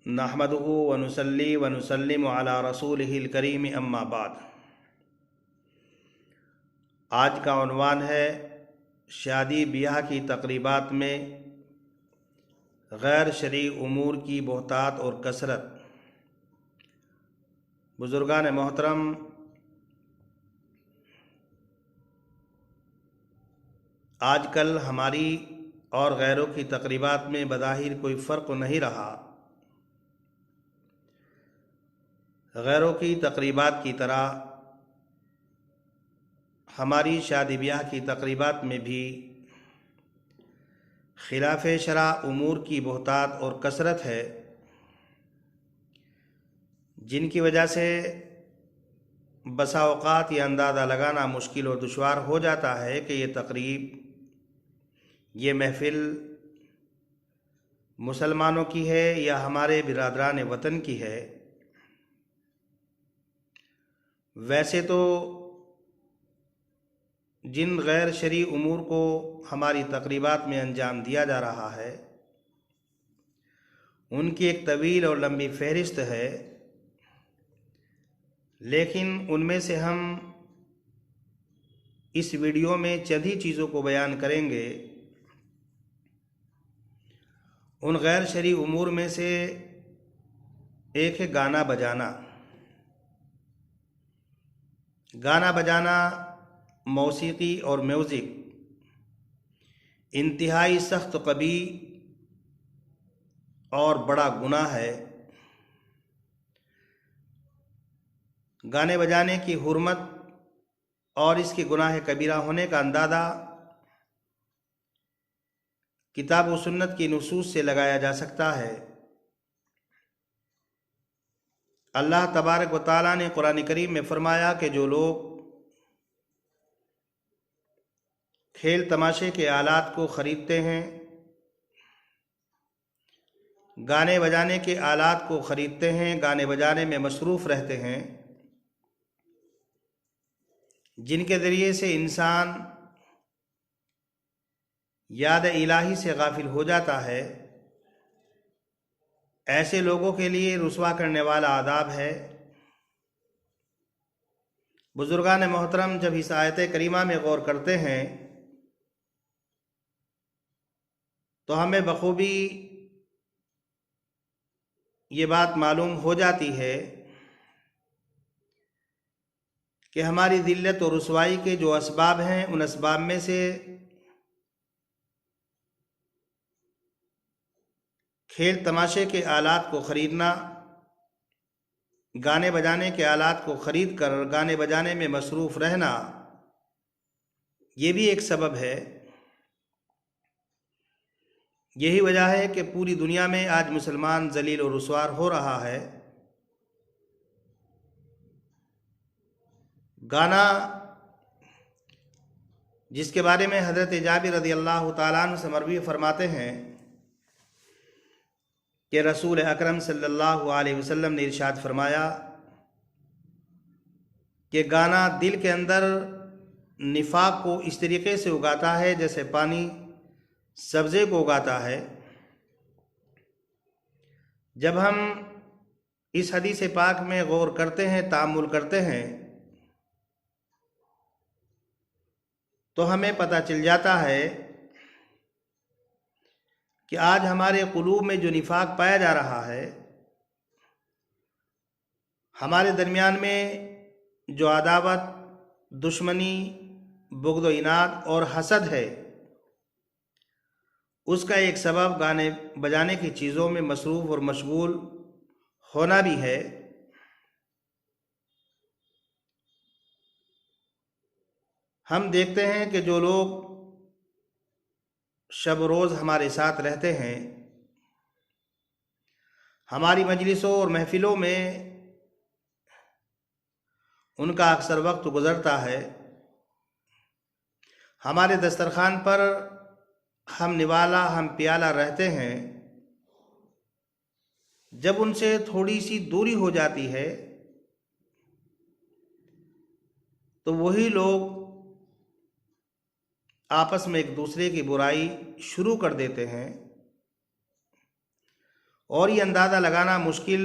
नहमदुहु व नुसल्ली व नुसल्लिमु अला रसूलिहिल करीम अम्मा बाद। आज का उन्वान है शादी ब्याह की तकरीबात में गैर शरई उमूर की बोहतात और कसरत। बुज़ुर्गान मोहतरम, आजकल हमारी और गैरों की तकरीबात में बज़ाहिर कोई फ़र्क नहीं रहा। गैरों की तकरीबात की तरह हमारी शादी ब्याह की तकरीबात में भी खिलाफ शरा उमूर की बोहतात और कसरत है, जिनकी वजह से बसा औक़ात यह अंदाज़ा लगाना मुश्किल और दुश्वार हो जाता है कि ये तकरीब, ये महफ़िल मुसलमानों की है या हमारे बिरादरान वतन की है। वैसे तो जिन गैर शरई उमूर को हमारी तकरीबात में अंजाम दिया जा रहा है, उनकी एक तवील और लंबी फहरिस्त है, लेकिन उनमें से हम इस वीडियो में चंद ही चीज़ों को बयान करेंगे। उन गैर शरई उमूर में से एक है गाना बजाना। गाना बजाना, मौसीकी और म्यूज़िक इंतहाई सख्त कबीह और बड़ा गुनाह है। गाने बजाने की हुर्मत और इसके गुनाह कबीरा होने का अंदाज़ा किताब व सुन्नत की नुसूस से लगाया जा सकता है। अल्लाह तबारक व तआला ने कुरान करीम में फरमाया कि जो लोग खेल तमाशे के आलात को ख़रीदते हैं, गाने बजाने के आलात को ख़रीदते हैं, गाने बजाने में मसरूफ़ रहते हैं, जिनके ज़रिए से इंसान याद इलाही से गाफिल हो जाता है, ऐसे लोगों के लिए रुसवा करने वाला आदाब है। बुज़ुर्गान मोहतरम, जब इस आयत करीमा में गौर करते हैं तो हमें बखूबी ये बात मालूम हो जाती है कि हमारी ज़िल्लत और रुसवाई के जो असबाब हैं, उन असबाब में से खेल तमाशे के आलात को ख़रीदना, गाने बजाने के आलात को ख़रीद कर गाने बजाने में मसरूफ़ रहना, ये भी एक सबब है। यही वजह है कि पूरी दुनिया में आज मुसलमान जलील और रुसवार हो रहा है। गाना, जिसके बारे में हज़रत जाबिर रज़ियल्लाहु ताला अन्हु से मरवी फरमाते हैं कि रसूल अकरम सल्लल्लाहु अलैहि वसल्लम ने इरशाद फरमाया कि गाना दिल के अंदर निफाक को इस तरीके से उगाता है जैसे पानी सब्ज़े को उगाता है। जब हम इस हदीस पाक में गौर करते हैं, ताअम्मुल करते हैं, तो हमें पता चल जाता है कि आज हमारे कुलूब में जो निफाक पाया जा रहा है, हमारे दरमियान में जो अदावत, दुश्मनी, बुग़्ज़ व इनाद और हसद है, उसका एक सबब गाने बजाने की चीज़ों में मसरूफ़ और मशगूल होना भी है। हम देखते हैं कि जो लोग शब रोज़ हमारे साथ रहते हैं, हमारी मजलिसों और महफ़िलों में उनका अक्सर वक्त गुज़रता है, हमारे दस्तरखान पर हम निवाला, हम प्याला रहते हैं, जब उनसे थोड़ी सी दूरी हो जाती है तो वही लोग आपस में एक दूसरे की बुराई शुरू कर देते हैं और ये अंदाज़ा लगाना मुश्किल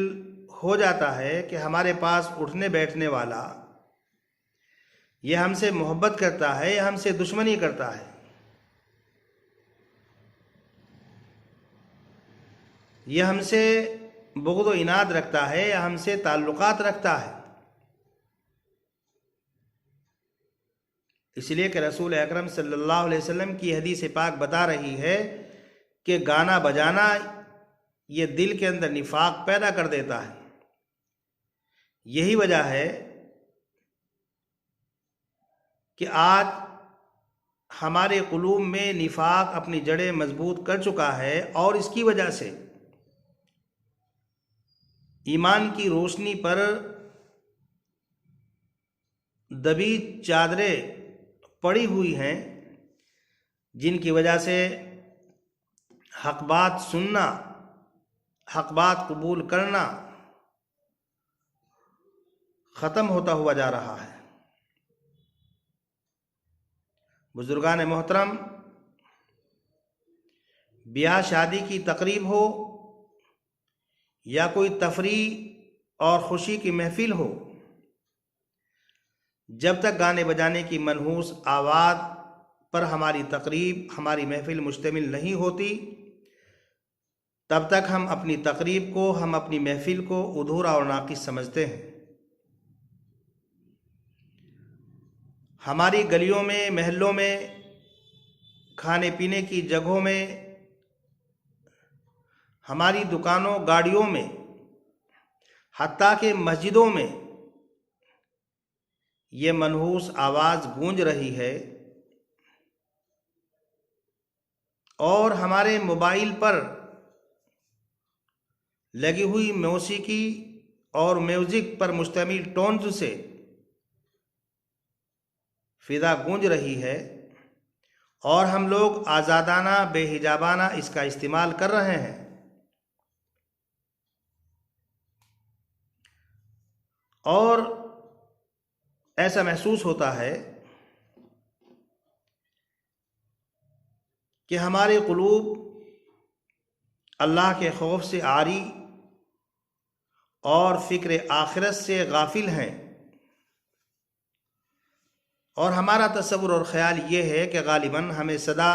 हो जाता है कि हमारे पास उठने बैठने वाला ये हमसे मोहब्बत करता है या हमसे दुश्मनी करता है। यह हमसे बुग़्ज़ व इनाद रखता है या हमसे ताल्लुकात रखता है। इसलिए कि रसूल अकरम सल्लल्लाहु अलैहि वसल्लम की हदीस पाक बता रही है कि गाना बजाना ये दिल के अंदर निफाक पैदा कर देता है। यही वजह है कि आज हमारे क़ुलूब में निफाक अपनी जड़ें मजबूत कर चुका है और इसकी वजह से ईमान की रोशनी पर दबी चादरें पड़ी हुई हैं, जिनकी वजह से हक बात सुनना, हक बात कबूल करना ख़त्म होता हुआ जा रहा है। बुजुर्गान मोहतरम, ब्याह शादी की तकरीब हो या कोई तफरीह और ख़ुशी की महफिल हो, जब तक गाने बजाने की मनहूस आवाज़ पर हमारी तकरीब, हमारी महफिल मुश्तमिल नहीं होती, तब तक हम अपनी तकरीब को, हम अपनी महफिल को अधूरा और नाक़िस समझते हैं। हमारी गलियों में, महल्लों में, खाने पीने की जगहों में, हमारी दुकानों, गाड़ियों में, हत्ता के मस्जिदों में ये मनहूस आवाज़ गूंज रही है और हमारे मोबाइल पर लगी हुई मौसीकी और म्यूज़िक पर मुश्तमिल टोन्स से फ़िज़ा गूंज रही है और हम लोग आज़ादाना, बेहिजाबाना इसका इस्तेमाल कर रहे हैं। और ऐसा महसूस होता है कि हमारे क़ुलूब अल्लाह के खौफ से आरी और फ़िक्र आखिरत से गाफिल हैं और हमारा तसव्वुर और ख़याल ये है कि गालिबन हमें सदा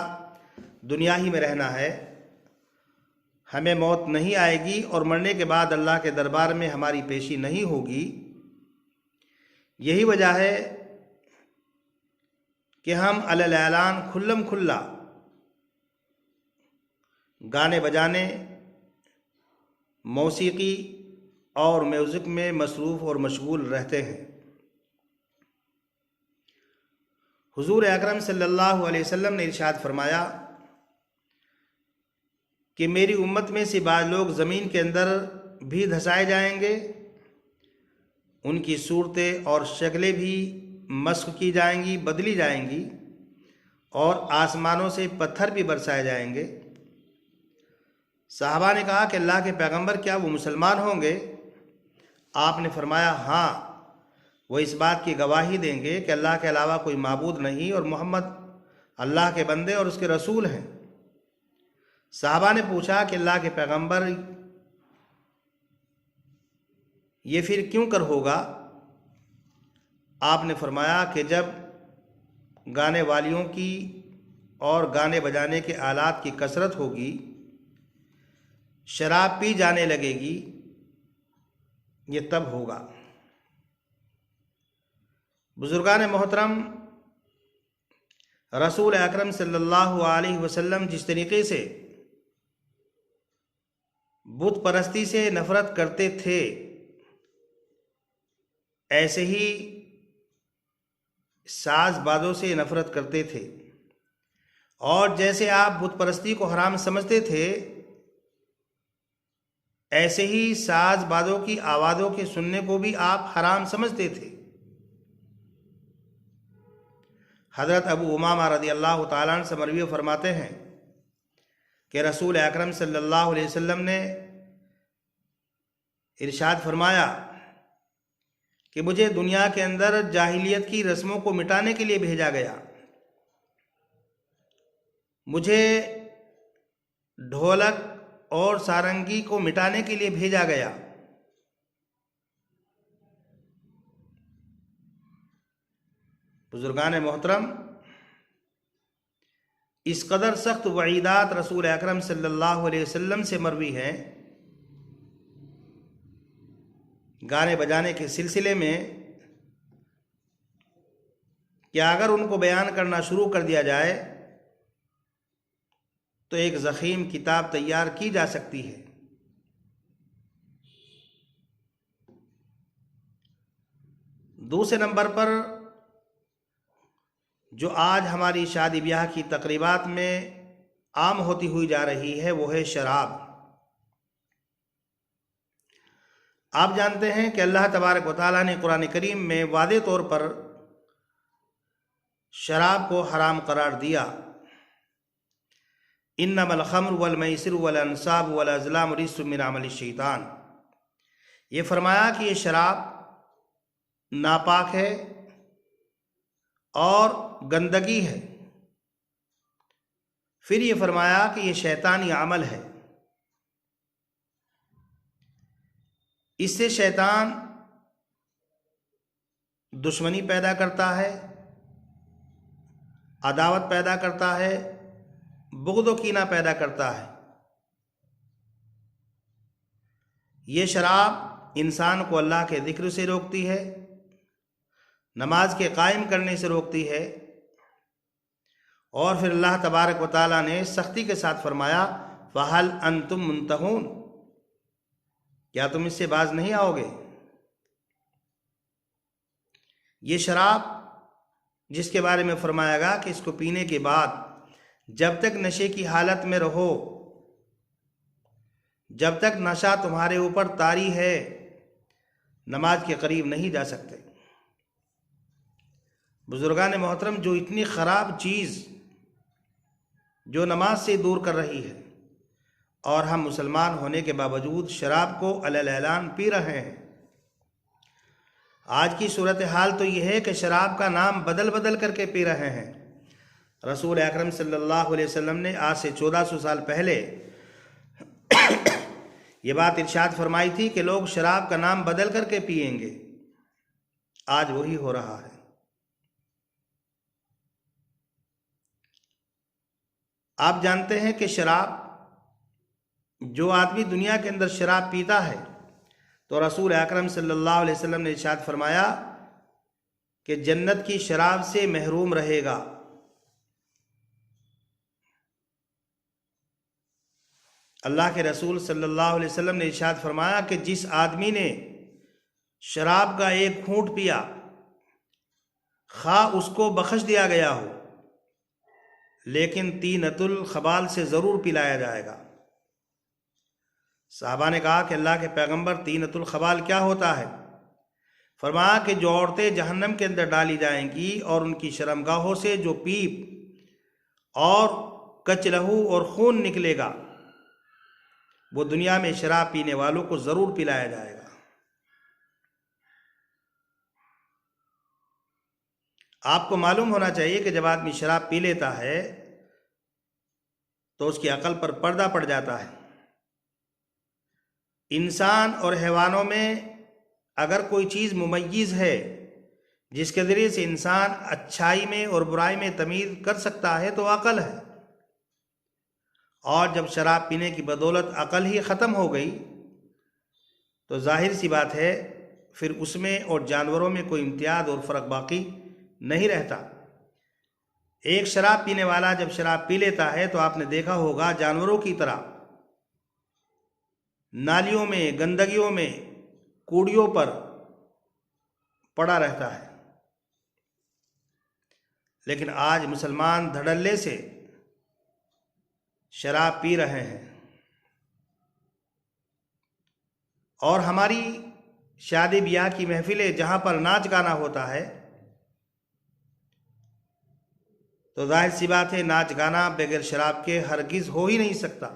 दुनिया ही में रहना है, हमें मौत नहीं आएगी और मरने के बाद अल्लाह के दरबार में हमारी पेशी नहीं होगी। यही वजह है कि हम अलल ऐलान खुल्लम खुल्ला गाने बजाने, मौसीकी और म्यूज़िक में मसरूफ़ और मशगूल रहते हैं। हुज़ूर अकरम सल्लल्लाहु अलैहि वसल्लम ने इरशाद फरमाया कि मेरी उम्मत में से बाज़ लोग ज़मीन के अंदर भी धंसाए जाएंगे, उनकी सूरतें और शक्लें भी मस्ख की जाएंगी, बदली जाएंगी और आसमानों से पत्थर भी बरसाए जाएंगे। साहबा ने कहा कि अल्लाह के पैगंबर, क्या वो मुसलमान होंगे? आपने फरमाया, हाँ, वो इस बात की गवाही देंगे कि अल्लाह के अलावा कोई माबूद नहीं और मोहम्मद अल्लाह के बंदे और उसके रसूल हैं। साहबा ने पूछा कि अल्लाह के पैगंबर, ये फिर क्यों कर होगा? आपने फरमाया कि जब गाने वालियों की और गाने बजाने के आलात की कसरत होगी, शराब पी जाने लगेगी, ये तब होगा। बुजुर्गान मोहतरम, रसूल अकरम सल्लल्लाहु अलैहि वसल्लम जिस तरीके से बुत परस्ती से नफ़रत करते थे, ऐसे ही साज़बाज़ों से नफ़रत करते थे। और जैसे आप बुत परस्ती को हराम समझते थे, ऐसे ही साज़बाज़ों की आवाज़ों के सुनने को भी आप हराम समझते थे। हज़रत अबू उमामा रज़ियल्लाहु ताला अन्हु से मरवी फरमाते हैं कि रसूल अकरम सल्लल्लाहु अलैहि वसल्लम ने इरशाद फरमाया कि मुझे दुनिया के अंदर जाहिलियत की रस्मों को मिटाने के लिए भेजा गया। मुझे ढोलक और सारंगी को मिटाने के लिए भेजा गया। बुजुर्गान मोहतरम, इस कदर सख्त वईदात रसूल अकरम सल्लल्लाहु अलैहि वसल्लम से मरवी हैं गाने बजाने के सिलसिले में कि अगर उनको बयान करना शुरू कर दिया जाए तो एक ज़ख़ीम किताब तैयार की जा सकती है। दूसरे नंबर पर जो आज हमारी शादी ब्याह की तकरीबात में आम होती हुई जा रही है वो है शराब। आप जानते हैं कि अल्लाह तबारक व तआला ने कुरान करीम में वादे तौर पर शराब को हराम करार दिया। इन्नमल खम्र वल मैसिर वल अंसाब वल अज़लाम रिज्सुम मिन अमलि शैतान। ये फरमाया कि ये शराब नापाक है और गंदगी है। फिर ये फरमाया कि ये शैतानी अमल है, इससे शैतान दुश्मनी पैदा करता है, अदावत पैदा करता है, बुग़्द व कीना पैदा करता है। ये शराब इंसान को अल्लाह के ज़िक्र से रोकती है, नमाज के कायम करने से रोकती है, और फिर अल्लाह तबारक व तआला ने सख्ती के साथ फरमाया फ़हल अंतुम मुंतहून, क्या तुम इससे बाज नहीं आओगे। ये शराब जिसके बारे में फरमाया गया कि इसको पीने के बाद जब तक नशे की हालत में रहो, जब तक नशा तुम्हारे ऊपर तारी है, नमाज के करीब नहीं जा सकते। बुजुर्गान मोहतरम, जो इतनी ख़राब चीज़ जो नमाज से दूर कर रही है और हम मुसलमान होने के बावजूद शराब को अलल ऐलान पी रहे हैं। आज की सूरत हाल तो यह है कि शराब का नाम बदल बदल करके पी रहे हैं। रसूल अकरम सल्लल्लाहु अलैहि वसल्लम ने आज से 1400 साल पहले ये बात इरशाद फरमाई थी कि लोग शराब का नाम बदल करके पिएंगे। आज वही हो रहा है। आप जानते हैं कि शराब, जो आदमी दुनिया के अंदर शराब पीता है तो रसूल अकरम सल्लल्लाहु अलैहि वसल्लम ने इरशाद फरमाया कि जन्नत की शराब से महरूम रहेगा। अल्लाह के रसूल सल्लल्लाहु अलैहि वसल्लम ने इरशाद फरमाया कि जिस आदमी ने शराब का एक घूंट पिया, खा उसको बख्श दिया गया हो, लेकिन तीनतुल खबाल से ज़रूर पिलाया जाएगा। साहबा ने कहा कि अल्लाह के पैगंबर, तीनतुल खबाल क्या होता है? फरमाया कि जो औरतें जहन्नम के अंदर डाली जाएंगी और उनकी शर्मगाहों से जो पीप और कचलहू और खून निकलेगा, वो दुनिया में शराब पीने वालों को ज़रूर पिलाया जाएगा। आपको मालूम होना चाहिए कि जब आदमी शराब पी लेता है तो उसकी अकल पर पर्दा पड़ जाता है। इंसान और हैवानों में अगर कोई चीज़ मुमय्यिज़ है जिसके ज़रिए से इंसान अच्छाई में और बुराई में तमीज़ कर सकता है तो अकल है। और जब शराब पीने की बदौलत अकल ही ख़त्म हो गई तो जाहिर सी बात है फिर उसमें और जानवरों में कोई इम्तियाज़ और फ़र्क बाकी नहीं रहता। एक शराब पीने वाला जब शराब पी लेता है तो आपने देखा होगा जानवरों की तरह नालियों में, गंदगियों में, कूड़ियों पर पड़ा रहता है। लेकिन आज मुसलमान धड़ल्ले से शराब पी रहे हैं और हमारी शादी ब्याह की महफिलें जहाँ पर नाच गाना होता है तो जाहिर सी बात है नाच गाना बगैर शराब के हरगिज़ हो ही नहीं सकता।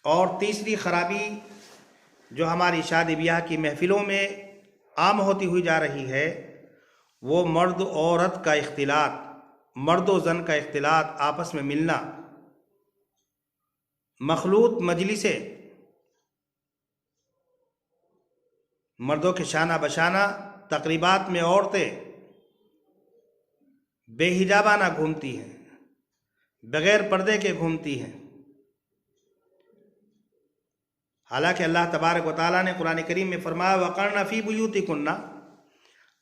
और तीसरी खराबी जो हमारी शादी ब्याह की महफिलों में आम होती हुई जा रही है वो मर्द औरत का इख्तिलात, मर्द व जन का इख्तिलात, आपस में मिलना। मखलूत मजलिसें, मर्दों के शाना बशाना तकरीबात में औरतें बेहिजाबाना घूमती हैं, बगैर पर्दे के घूमती हैं। हालांकि अल्लाह तबारक व तआला ने कुरान करीम में फरमाया वक़र्ना फ़ी बुयूतिकुन्ना,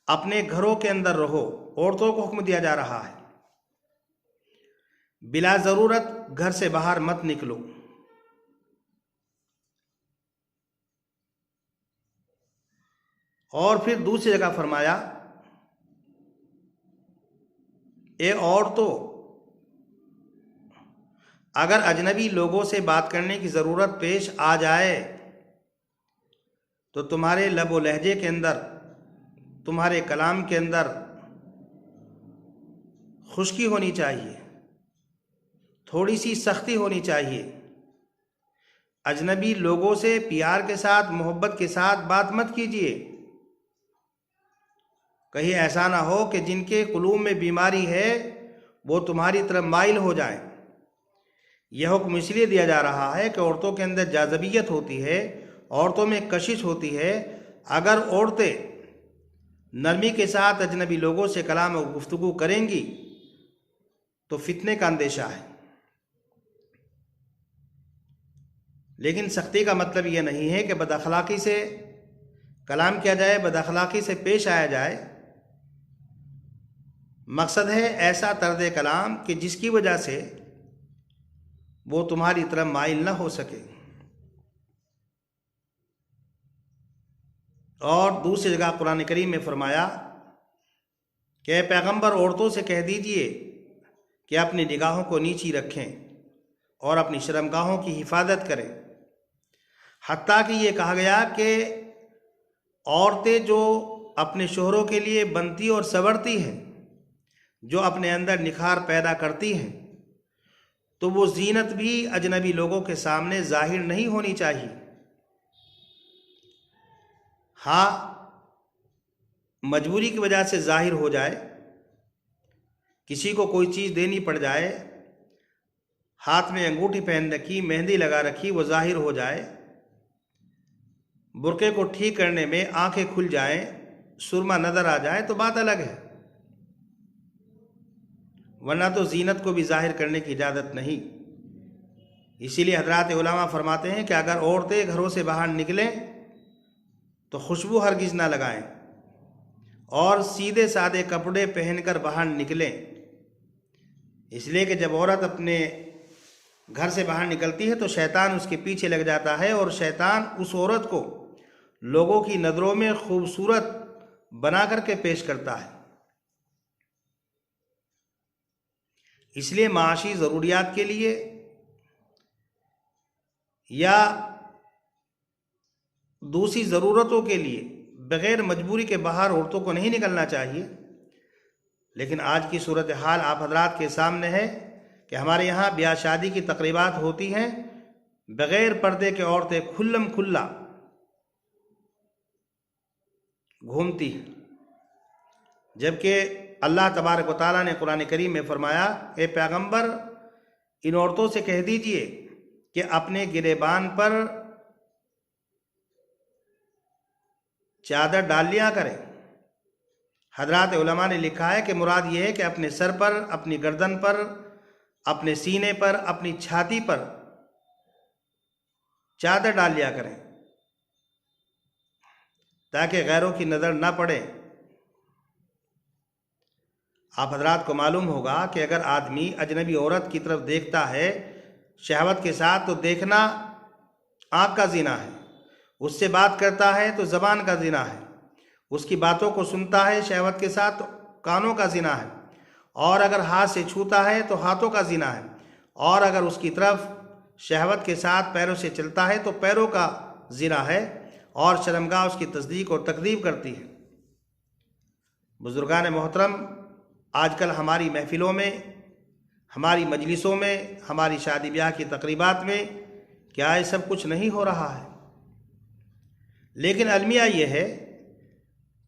अपने घरों के अंदर रहो, औरतों को हुक्म दिया जा रहा है बिला ज़रूरत घर से बाहर मत निकलो। और फिर दूसरी जगह फरमाया ए औरतों, अगर अजनबी लोगों से बात करने की ज़रूरत पेश आ जाए तो तुम्हारे लब व लहजे के अंदर, तुम्हारे कलाम के अंदर खुश्की होनी चाहिए, थोड़ी सी सख्ती होनी चाहिए। अजनबी लोगों से प्यार के साथ, मोहब्बत के साथ बात मत कीजिए। कहीं ऐसा ना हो कि जिनके कुलूब में बीमारी है वो तुम्हारी तरफ माइल हो जाए। यह हुक्म इसलिए दिया जा रहा है कि औरतों के अंदर जाज़बियत होती है, औरतों में कशिश होती है। अगर औरतें नरमी के साथ अजनबी लोगों से कलाम और गुफ्तगू करेंगी तो फितने का अंदेशा है। लेकिन सख्ती का मतलब यह नहीं है कि बदअखलाक़ी से कलाम किया जाए, बदअखलाक़ी से पेश आया जाए। मकसद है ऐसा तर्द कलाम कि जिसकी वजह से वो तुम्हारी तरफ माइल ना हो सके। और दूसरी जगह कुरान करीम में फरमाया कि पैगंबर औरतों से कह दीजिए कि अपनी निगाहों को नीची रखें और अपनी शर्मगाहों की हिफाजत करें। हत्ता कि ये कहा गया कि औरतें जो अपने शोहरों के लिए बनती और संवरती हैं, जो अपने अंदर निखार पैदा करती हैं, तो वो जीनत भी अजनबी लोगों के सामने जाहिर नहीं होनी चाहिए। हाँ, मजबूरी की वजह से जाहिर हो जाए, किसी को कोई चीज़ देनी पड़ जाए, हाथ में अंगूठी पहन रखी, मेहंदी लगा रखी, वो जाहिर हो जाए, बुर्के को ठीक करने में आंखें खुल जाएं, सुरमा नज़र आ जाए तो बात अलग है, वरना तो जीनत को भी जाहिर करने की इजाज़त नहीं। इसीलिए हज़रात उलमा फरमाते हैं कि अगर औरतें घरों से बाहर निकलें तो खुशबू हरगिज़ ना लगाएं और सीधे सादे कपड़े पहनकर बाहर निकलें। इसलिए कि जब औरत अपने घर से बाहर निकलती है तो शैतान उसके पीछे लग जाता है और शैतान उस औरत को लोगों की नज़रों में खूबसूरत बना करके पेश करता है। इसलिए माशी ज़रूरियात के लिए या दूसरी ज़रूरतों के लिए बग़ैर मजबूरी के बाहर औरतों को नहीं निकलना चाहिए। लेकिन आज की सूरत हाल आप हजरात के सामने है कि हमारे यहाँ ब्याह शादी की तकरीबात होती हैं, बग़ैर पर्दे के औरतें खुल्लम खुल्ला घूमती हैं, जबकि अल्लाह तबारक व तआला ने कुरान करीम में फरमाया ए पैगंबर, इन औरतों से कह दीजिए कि अपने गिरेबान पर चादर डाल लिया करें। हजरात उलमा ने लिखा है कि मुराद ये है कि अपने सर पर, अपनी गर्दन पर, अपने सीने पर, अपनी छाती पर चादर डाल लिया करें ताकि गैरों की नज़र ना पड़े। आप हजरात को मालूम होगा कि अगर आदमी अजनबी औरत की तरफ देखता है शहवत के साथ तो देखना आँख का ज़िना है, उससे बात करता है तो ज़बान का ज़िना है, उसकी बातों को सुनता है शहवत के साथ तो कानों का ज़िना है, और अगर हाथ से छूता है तो हाथों का ज़िना है, और अगर उसकी तरफ शहवत के साथ पैरों से चलता है तो पैरों का ज़िना है, और शर्मगाह उसकी तस्दीक और तकदीब करती है। बुजुर्गान मोहतरम, आजकल हमारी महफिलों में, हमारी मजलिसों में, हमारी शादी ब्याह की तकरीबात में क्या ये सब कुछ नहीं हो रहा है? लेकिन अलमिया ये है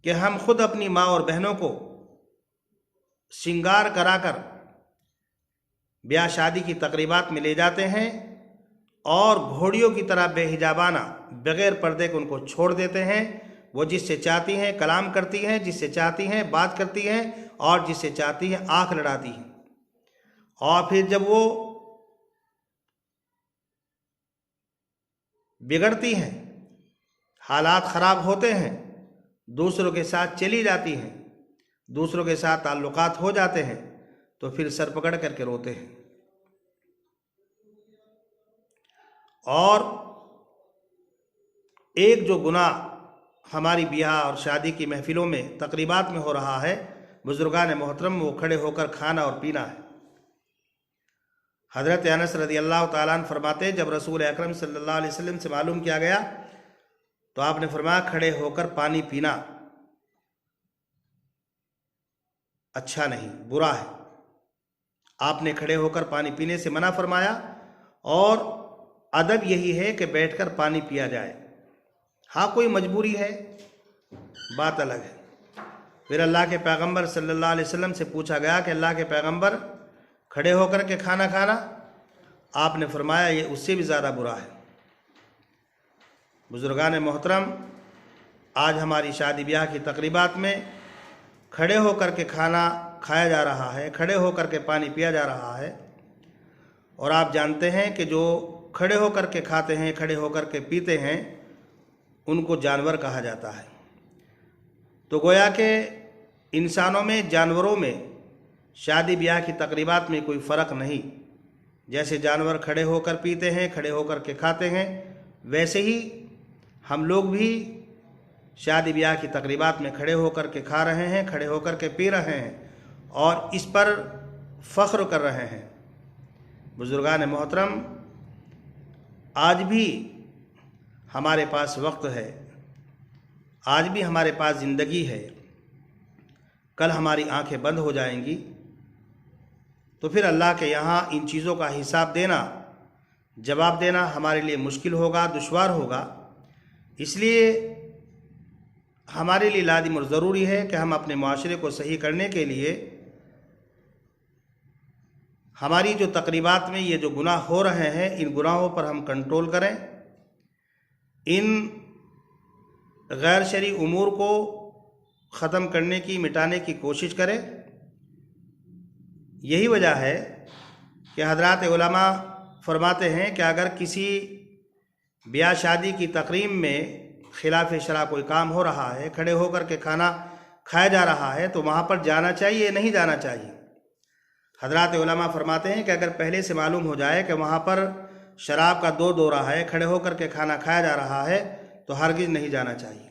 कि हम खुद अपनी माँ और बहनों को श्रृंगार कराकर ब्याह शादी की तकरीबात में ले जाते हैं और घोड़ियों की तरह बेहिजाबाना बगैर पर्दे के उनको छोड़ देते हैं। वो जिससे चाहती हैं कलाम करती हैं, जिससे चाहती हैं बात करती हैं, और जिससे चाहती हैं आंख लड़ाती हैं। और फिर जब वो बिगड़ती हैं, हालात ख़राब होते हैं, दूसरों के साथ चली जाती हैं, दूसरों के साथ ताल्लुकात हो जाते हैं, तो फिर सर पकड़ करके रोते हैं। और एक जो गुनाह हमारी ब्याह और शादी की महफिलों में तकरीबात में हो रहा है, बुजुर्गान मोहतरम, वो खड़े होकर खाना और पीना है। हज़रत अनस रज़ी अल्लाह ताला अन्हु फरमाते, जब रसूल अकरम सल्लल्लाहु अलैहि वसल्लम से मालूम किया गया तो आपने फरमाया खड़े होकर पानी पीना अच्छा नहीं, बुरा है। आपने खड़े होकर पानी पीने से मना फरमाया, और अदब यही है कि बैठकर पानी पिया जाए। हाँ, कोई मजबूरी है, बात अलग है। फिर अल्लाह के पैगंबर सल्लल्लाहु अलैहि वसल्लम से पूछा गया कि अल्लाह के पैगंबर, खड़े होकर के खाना खाना? आपने फरमाया ये उससे भी ज़्यादा बुरा है। बुजुर्गान मोहतरम, आज हमारी शादी ब्याह की तकरीबात में खड़े होकर के खाना खाया जा रहा है, खड़े होकर के पानी पिया जा रहा है। और आप जानते हैं कि जो खड़े होकर के खाते हैं, खड़े होकर के पीते हैं, उनको जानवर कहा जाता है। तो गोया के इंसानों में जानवरों में शादी ब्याह की तकरीबात में कोई फ़र्क नहीं। जैसे जानवर खड़े होकर पीते हैं, खड़े होकर के खाते हैं, वैसे ही हम लोग भी शादी ब्याह की तकरीबात में खड़े होकर के खा रहे हैं, खड़े होकर के पी रहे हैं, और इस पर फ़ख्र कर रहे हैं। बुजुर्गान मोहतरम, आज भी हमारे पास वक्त है, आज भी हमारे पास ज़िंदगी है। कल हमारी आंखें बंद हो जाएंगी, तो फिर अल्लाह के यहाँ इन चीज़ों का हिसाब देना, जवाब देना हमारे लिए मुश्किल होगा, दुश्वार होगा। इसलिए हमारे लिए लाजिम और ज़रूरी है कि हम अपने माशरे को सही करने के लिए हमारी जो तकरीबात में ये जो गुनाह हो रहे हैं, इन गुनाहों पर हम कंट्रोल करें, इन गैर शरई उमूर को ख़त्म करने की, मिटाने की कोशिश करें। यही वजह है कि हज़रात उलमा फरमाते हैं कि अगर किसी ब्याह शादी की तकरीम में खिलाफ शरा कोई काम हो रहा है, खड़े होकर के खाना खाया जा रहा है, तो वहाँ पर जाना चाहिए, नहीं जाना चाहिए। हज़रात उलमा फरमाते हैं कि अगर पहले से मालूम हो जाए कि वहाँ पर शराब का दो दौरा है, खड़े होकर के खाना खाया जा रहा है, तो हरगिज़ नहीं जाना चाहिए।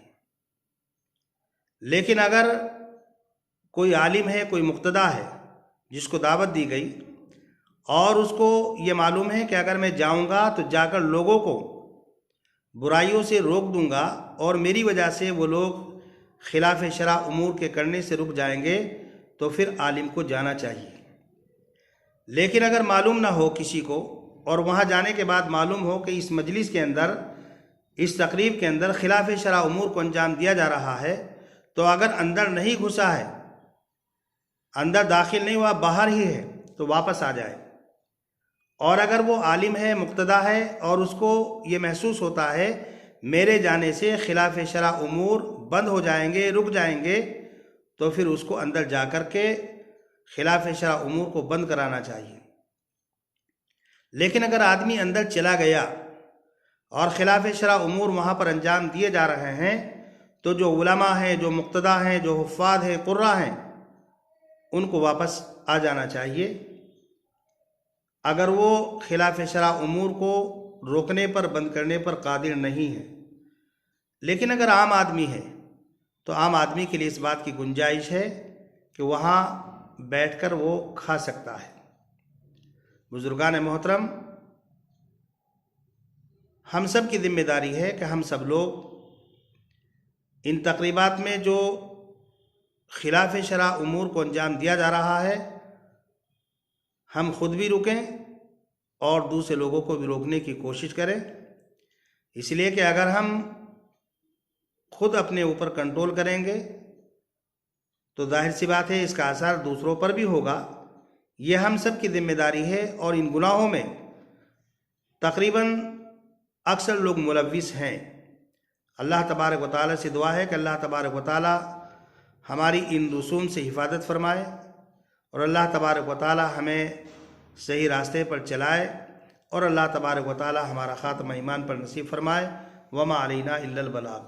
लेकिन अगर कोई आलिम है, कोई मुक्तदा है जिसको दावत दी गई, और उसको ये मालूम है कि अगर मैं जाऊंगा तो जाकर लोगों को बुराइयों से रोक दूंगा और मेरी वजह से वो लोग खिलाफ शरा उमूर के करने से रुक जाएंगे, तो फिर आलिम को जाना चाहिए। लेकिन अगर मालूम ना हो किसी को, और वहाँ जाने के बाद मालूम हो कि इस मजलिस के अंदर, इस तकरीब के अंदर खिलाफ शरा उमूर को अंजाम दिया जा रहा है, तो अगर अंदर नहीं घुसा है, अंदर दाखिल नहीं हुआ, बाहर ही है, तो वापस आ जाए। और अगर वो आलिम है, मुक्तदा है, और उसको ये महसूस होता है मेरे जाने से खिलाफ शरा उमूर बंद हो जाएंगे, रुक जाएंगे, तो फिर उसको अंदर जा कर के खिलाफ शरा उमूर को बंद कराना चाहिए। लेकिन अगर आदमी अंदर चला गया और खिलाफ शरा उमूर वहाँ पर अंजाम दिए जा रहे हैं, तो जो उलमा हैं, जो मुक्तदा हैं, जो हुफ़ाज़ हैं, कुर्रा हैं, उनको वापस आ जाना चाहिए। अगर वो खिलाफ शरा उमूर को रोकने पर, बंद करने पर कादिर नहीं है। लेकिन अगर आम आदमी है, तो आम आदमी के लिए इस बात की गुंजाइश है कि वहाँ बैठकर वो खा सकता है। बुजुर्गान मोहतरम, हम सब की जिम्मेदारी है कि हम सब लोग इन तकरीबात में जो खिलाफ शरा उमूर को अंजाम दिया जा रहा है, हम खुद भी रुकें और दूसरे लोगों को भी रोकने की कोशिश करें। इसलिए कि अगर हम खुद अपने ऊपर कंट्रोल करेंगे तो जाहिर सी बात है इसका असर दूसरों पर भी होगा। ये हम सब की जिम्मेदारी है। और इन गुनाहों में तकरीबन अक्सर लोग मुलव्विस हैं। अल्लाह तबारक व तआला से दुआ है कि अल्लाह तबारक व तआला हमारी इन रसूम से हिफाजत फरमाए और अल्लाह तबारक व तआला हमें सही रास्ते पर चलाए और अल्लाह तबारक व तआला हमारा ख़ात्मा ईमान पर नसीब फरमाए। वमा अलैना इल्लल बलाग।